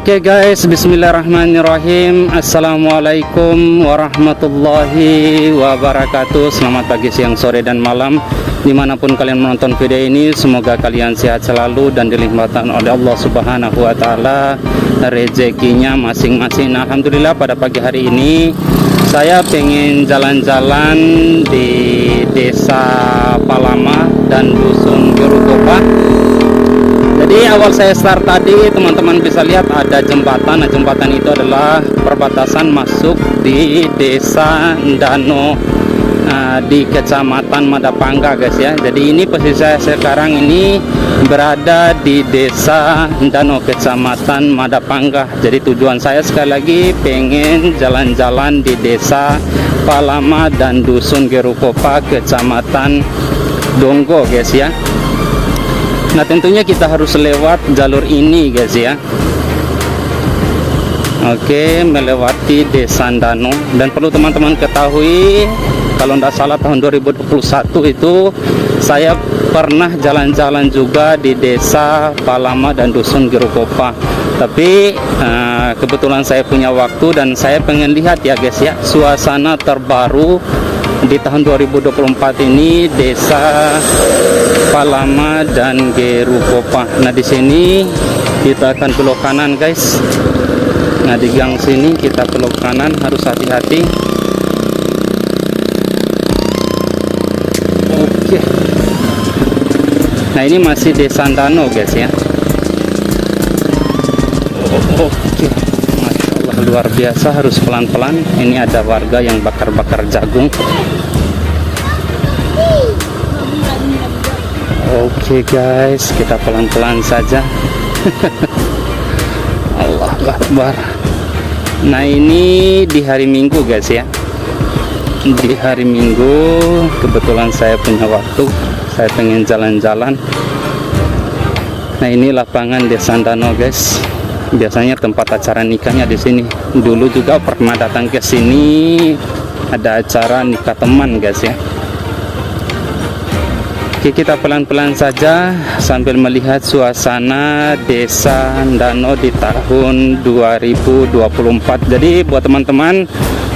Oke guys, bismillahirrahmanirrahim. Assalamualaikum warahmatullahi wabarakatuh. Selamat pagi, siang, sore, dan malam dimanapun kalian menonton video ini. Semoga kalian sehat selalu dan dilimpahkan oleh Allah Subhanahu wa ta'ala rezekinya masing-masing. Alhamdulillah, pada pagi hari ini saya pengen jalan-jalan di Desa Palama dan Dusun Gerukopa. Jadi awal saya start tadi, teman-teman bisa lihat ada jembatan. Nah, jembatan itu adalah perbatasan masuk di Desa Ndano, di Kecamatan Madapangga, guys ya. Jadi ini posisi saya sekarang ini berada di Desa Ndano, Kecamatan Madapangga. Jadi tujuan saya sekali lagi pengen jalan-jalan di Desa Palama dan Dusun Gerukopa, Kecamatan Donggo, guys ya. Nah, tentunya kita harus lewat jalur ini, guys ya. Oke, melewati Desa Ndano. Dan perlu teman-teman ketahui, kalau tidak salah tahun 2021 itu saya pernah jalan-jalan juga di Desa Palama dan Dusun Gerukopa. Tapi kebetulan saya punya waktu dan saya pengen lihat ya, guys ya, suasana terbaru di tahun 2024 ini Desa Palama dan Gerukopa. Nah, di sini kita akan belok kanan, guys. Nah, di gang sini kita belok kanan, harus hati-hati. Oke. Nah, ini masih Desa Ndano, guys ya. Oke. Masya Allah, luar biasa, harus pelan-pelan. Ini ada warga yang bakar-bakar jagung. Oke guys, kita pelan-pelan saja. Allahu Akbar. Nah, ini di hari Minggu, guys ya. Di hari Minggu kebetulan saya punya waktu, saya pengen jalan-jalan. Nah, ini lapangan Desa Ndano, guys. Biasanya tempat acara nikahnya di sini. Dulu juga pernah datang ke sini, ada acara nikah teman, guys ya. Oke, kita pelan-pelan saja sambil melihat suasana Desa Ndano di tahun 2024. Jadi buat teman-teman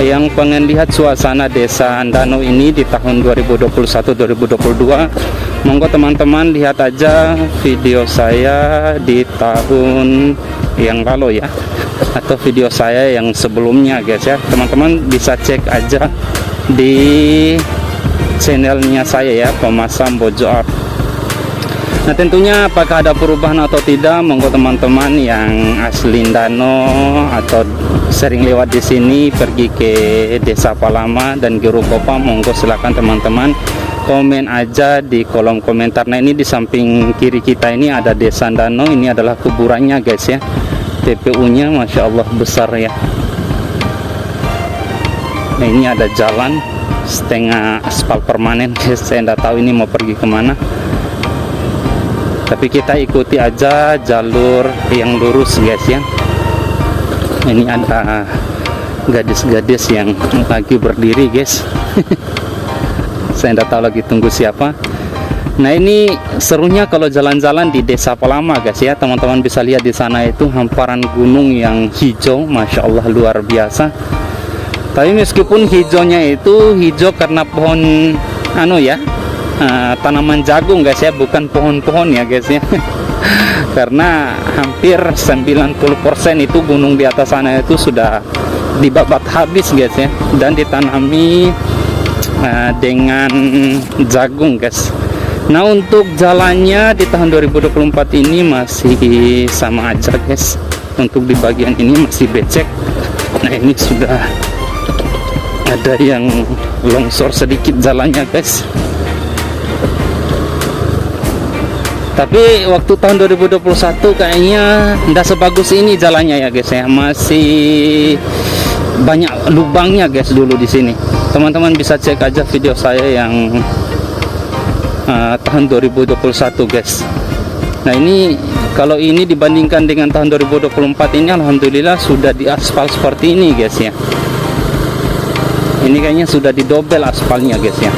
yang pengen lihat suasana Desa Ndano ini di tahun 2021-2022, monggo teman-teman lihat aja video saya di tahun yang lalu ya, atau video saya yang sebelumnya, guys ya. Teman-teman bisa cek aja di channelnya saya ya, Pemasam Bojo Art. Nah, tentunya apakah ada perubahan atau tidak, monggo teman-teman yang asli Ndano atau sering lewat di sini pergi ke Desa Palama dan Gerukopa, monggo silakan teman-teman komen aja di kolom komentar. Nah, ini di samping kiri kita ini ada Desa Ndano, ini adalah kuburannya, guys ya. TPU-nya Masya Allah besar ya. Nah, ini ada jalan setengah aspal permanen, guys. Saya tidak tahu ini mau pergi kemana, tapi kita ikuti aja jalur yang lurus, guys ya. Ini ada gadis-gadis yang lagi berdiri, guys. Saya tidak tahu lagi tunggu siapa. Nah, ini serunya kalau jalan-jalan di Desa Palama, guys ya. Teman-teman bisa lihat di sana itu hamparan gunung yang hijau, Masya Allah, luar biasa. Tapi meskipun hijaunya itu hijau karena pohon tanaman jagung, guys ya, bukan pohon-pohon ya, guys ya. Karena hampir 90% itu gunung di atas sana itu sudah dibabat habis, guys ya, dan ditanami dengan jagung, guys. Nah, untuk jalannya di tahun 2024 ini masih sama aja, guys. Untuk di bagian ini masih becek. Nah, ini sudah ada yang longsor sedikit jalannya, guys. Tapi waktu tahun 2021 kayaknya tidak sebagus ini jalannya ya, guys ya. Masih banyak lubangnya, guys, dulu di sini. Teman-teman bisa cek aja video saya yang tahun 2021, guys. Nah, ini kalau ini dibandingkan dengan tahun 2024 ini, alhamdulillah sudah diaspal seperti ini, guys ya. Ini kayaknya sudah didobel aspalnya, guys ya.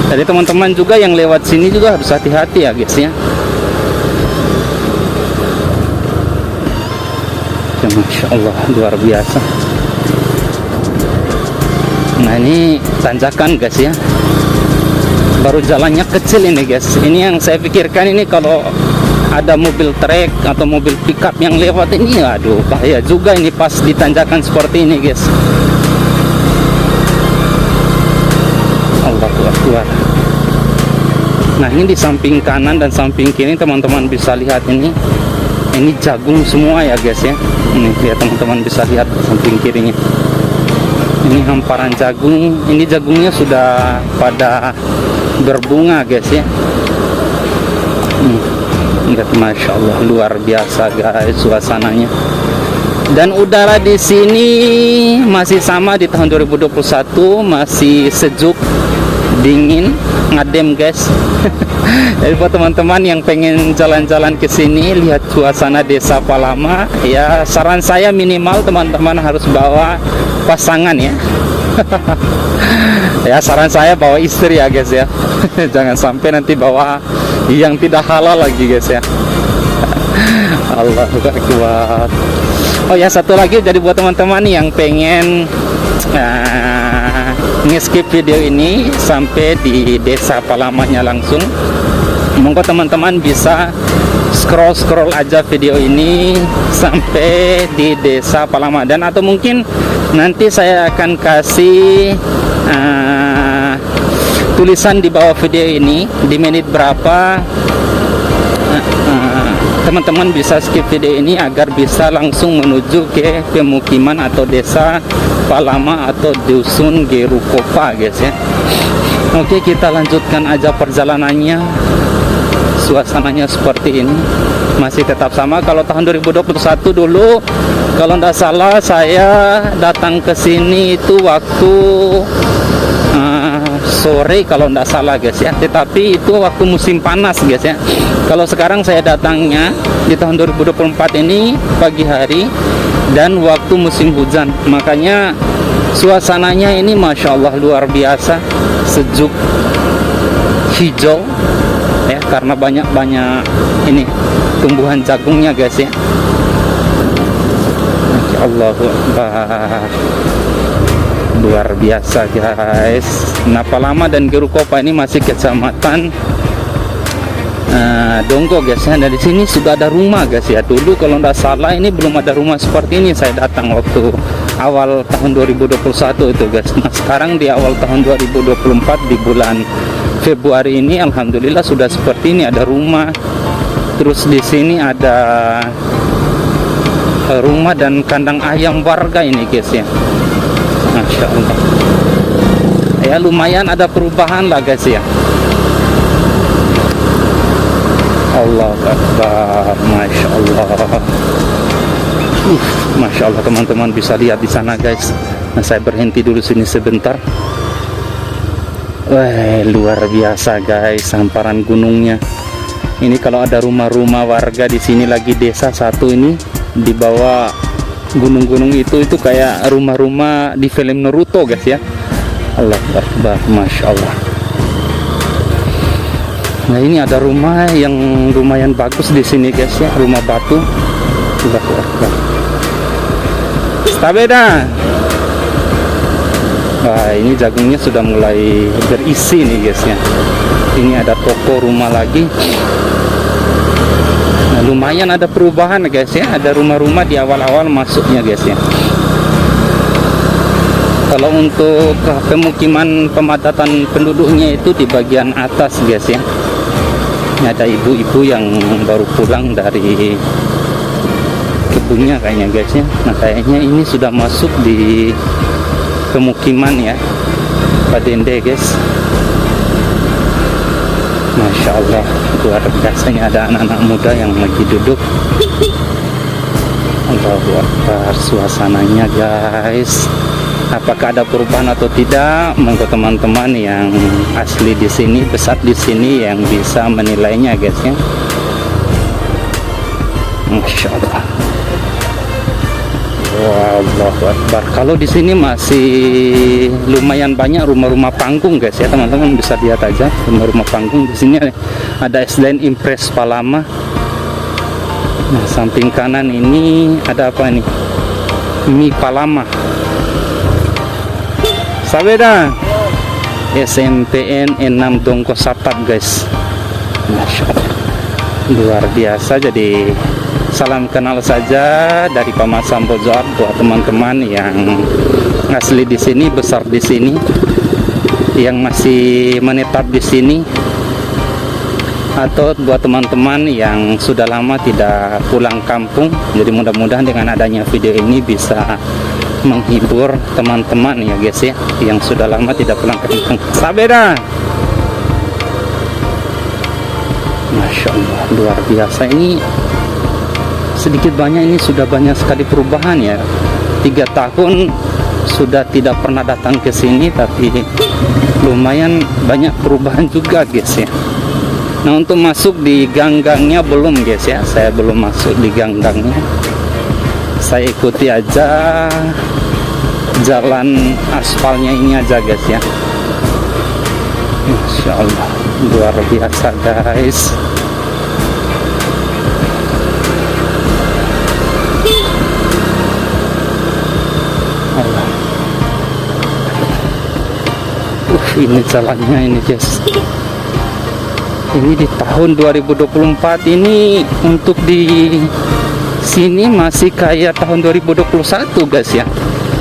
Jadi teman-teman juga yang lewat sini juga harus hati-hati ya, guys ya. Ya, Masya Allah, luar biasa. Nah ini tanjakan guys ya, baru jalannya kecil ini guys. Ini yang saya pikirkan, ini kalau ada mobil trek atau mobil pickup yang lewat ini, aduh bahaya juga ini pas di tanjakan seperti ini guys. Allahu Akbar. Nah ini di samping kanan dan samping kiri teman-teman bisa lihat ini jagung semua ya guys ya. Ini lihat teman-teman bisa lihat samping kirinya. Ini hamparan jagung, ini jagungnya sudah pada berbunga guys ya. Lihat, Masya Allah, luar biasa guys suasananya. Dan udara di sini masih sama di tahun 2021, masih sejuk, dingin, ngadem guys. Jadi buat teman-teman yang pengen jalan-jalan ke sini, lihat suasana Desa Palama, ya saran saya minimal teman-teman harus bawa pasangan ya. Ya saran saya bawa istri ya guys ya. Jangan sampai nanti bawa yang tidak halal lagi guys ya. Allahu Akbar. Oh ya, satu lagi, jadi buat teman-teman yang pengen nge-skip video ini sampai di Desa Palamanya langsung, monggo teman-teman bisa scroll aja video ini sampai di Desa Palama, dan atau mungkin nanti saya akan kasih tulisan di bawah video ini di menit berapa teman-teman bisa skip video ini agar bisa langsung menuju ke pemukiman atau Desa Palama atau Dusun Gerukopa guys ya. Oke, kita lanjutkan aja perjalanannya. Suasananya seperti ini, masih tetap sama. Kalau tahun 2021 dulu kalau tidak salah saya datang ke sini itu waktu sore kalau tidak salah guys ya, tetapi itu waktu musim panas guys ya. Kalau sekarang saya datangnya di tahun 2024 ini pagi hari dan waktu musim hujan, makanya suasananya ini Masya Allah luar biasa, sejuk, hijau ya, karena banyak ini tumbuhan jagungnya guys ya. Allahu Akbar, luar biasa guys. Nah, Palama dan Gerukopa ini masih kecamatan Donggo guys ya. Dari sini sudah ada rumah guys ya. Dulu kalau tidak salah ini belum ada rumah seperti ini, saya datang waktu awal tahun 2021 itu guys. Nah, sekarang di awal tahun 2024 di bulan Februari ini alhamdulillah sudah seperti ini, ada rumah. Terus di sini ada rumah dan kandang ayam warga ini guys ya. Masya Allah ya, lumayan ada perubahan lah guys ya. Allah Akbar, Masya Allah. Masya Allah, teman-teman bisa lihat di sana guys. Nah, saya berhenti dulu sini sebentar. Wah, luar biasa guys, hamparan gunungnya. Ini kalau ada rumah-rumah warga di sini lagi, desa satu ini di bawah gunung-gunung itu kayak rumah-rumah di film Naruto guys ya. Allah Akbar, Masya Allah. Nah, ini ada rumah yang lumayan bagus di sini guys ya, rumah batu. Allah Akbar. Stabeda. Wah, ini jagungnya sudah mulai berisi nih guys ya. Ini ada toko rumah lagi. Nah, lumayan ada perubahan guys ya, ada rumah-rumah di awal-awal masuknya guys ya. Kalau untuk pemukiman pemadatan penduduknya itu di bagian atas guys ya. Ini ada ibu-ibu yang baru pulang dari kebunnya kayaknya guys ya. Nah, kayaknya ini sudah masuk di pemukiman ya, Padende guys. Masya Allah, luar biasanya ada anak-anak muda yang lagi duduk. Allahu Akbar, suasananya guys. Apakah ada perubahan atau tidak? Monggo teman-teman yang asli di sini, besar di sini yang bisa menilainya guys ya. Masya Allah. Allahu Akbar. Kalau di sini masih lumayan banyak rumah-rumah panggung guys ya, teman-teman bisa lihat aja rumah-rumah panggung di sini. Ada SDN Impres Palama. Nah, samping kanan ini ada apa nih? Mi Palama. Sabeda SMPN 6 Dongko Satap guys. Masya Allah, luar biasa. Jadi salam kenal saja dari Pamasan Bojor buat teman-teman yang asli di sini, besar di sini, yang masih menetap di sini, atau buat teman-teman yang sudah lama tidak pulang kampung. Jadi mudah-mudahan dengan adanya video ini bisa menghibur teman-teman ya guys ya, yang sudah lama tidak pulang kampung. Sabeda, Masya Allah, luar biasa. Ini sedikit banyak ini sudah banyak sekali perubahan ya. 3 tahun sudah tidak pernah datang ke sini, tapi lumayan banyak perubahan juga guys ya. Nah, untuk masuk di gang-gangnya belum guys ya, saya belum masuk di gang-gangnya. Saya ikuti aja jalan aspalnya ini aja guys ya. Masya Allah, luar biasa guys. Allah. Ini jalannya ini guys. Ini di tahun 2024 ini, untuk di sini masih kayak tahun 2021 guys ya.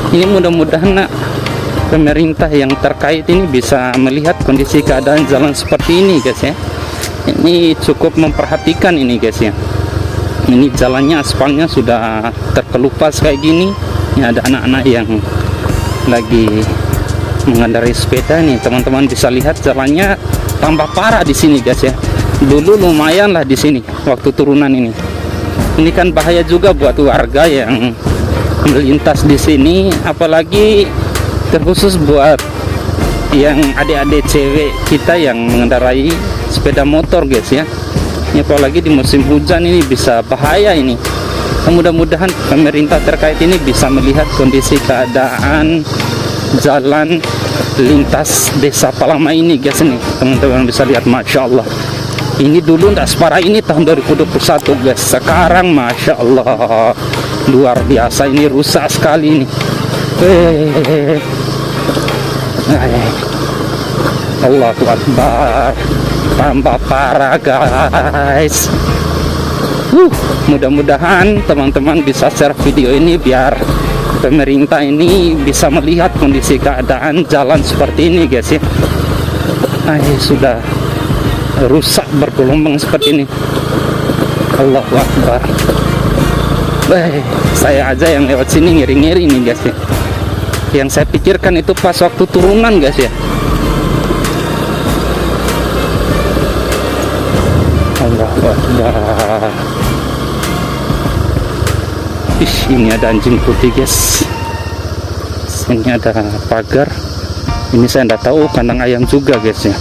Ini mudah-mudahan pemerintah yang terkait ini bisa melihat kondisi keadaan jalan seperti ini guys ya. Ini cukup memperhatikan ini guys ya. Ini jalannya, aspalnya sudah terkelupas kayak gini. Ini ada anak-anak yang lagi mengendarai sepeda nih, teman-teman bisa lihat jalannya tambah parah di sini guys ya. Dulu lumayan lah di sini waktu turunan ini. Ini kan bahaya juga buat warga yang melintas di sini, apalagi terkhusus buat yang adik-adik cewek kita yang mengendarai sepeda motor guys ya. Ini apalagi di musim hujan ini bisa bahaya ini. Mudah-mudahan pemerintah terkait ini bisa melihat kondisi keadaan jalan lintas desa Palama ini guys. Nih teman-teman bisa lihat, Masya Allah, ini dulu tidak separah ini tahun 2021 guys. Sekarang Masya Allah, luar biasa, ini rusak sekali ini. Allahu Akbar, tambah parah guys. Mudah-mudahan teman-teman bisa share video ini biar pemerintah ini bisa melihat kondisi keadaan jalan seperti ini guys ya. Sudah rusak bergelombang seperti ini. Allahu Akbar. Saya aja yang lewat sini ngiri-ngiri nih guys ya. Yang saya pikirkan itu pas waktu turunan guys ya. Allahu Akbar. Ini ada anjing putih guys. Sini ada pagar. Ini saya tidak tahu, kandang ayam juga guys ya.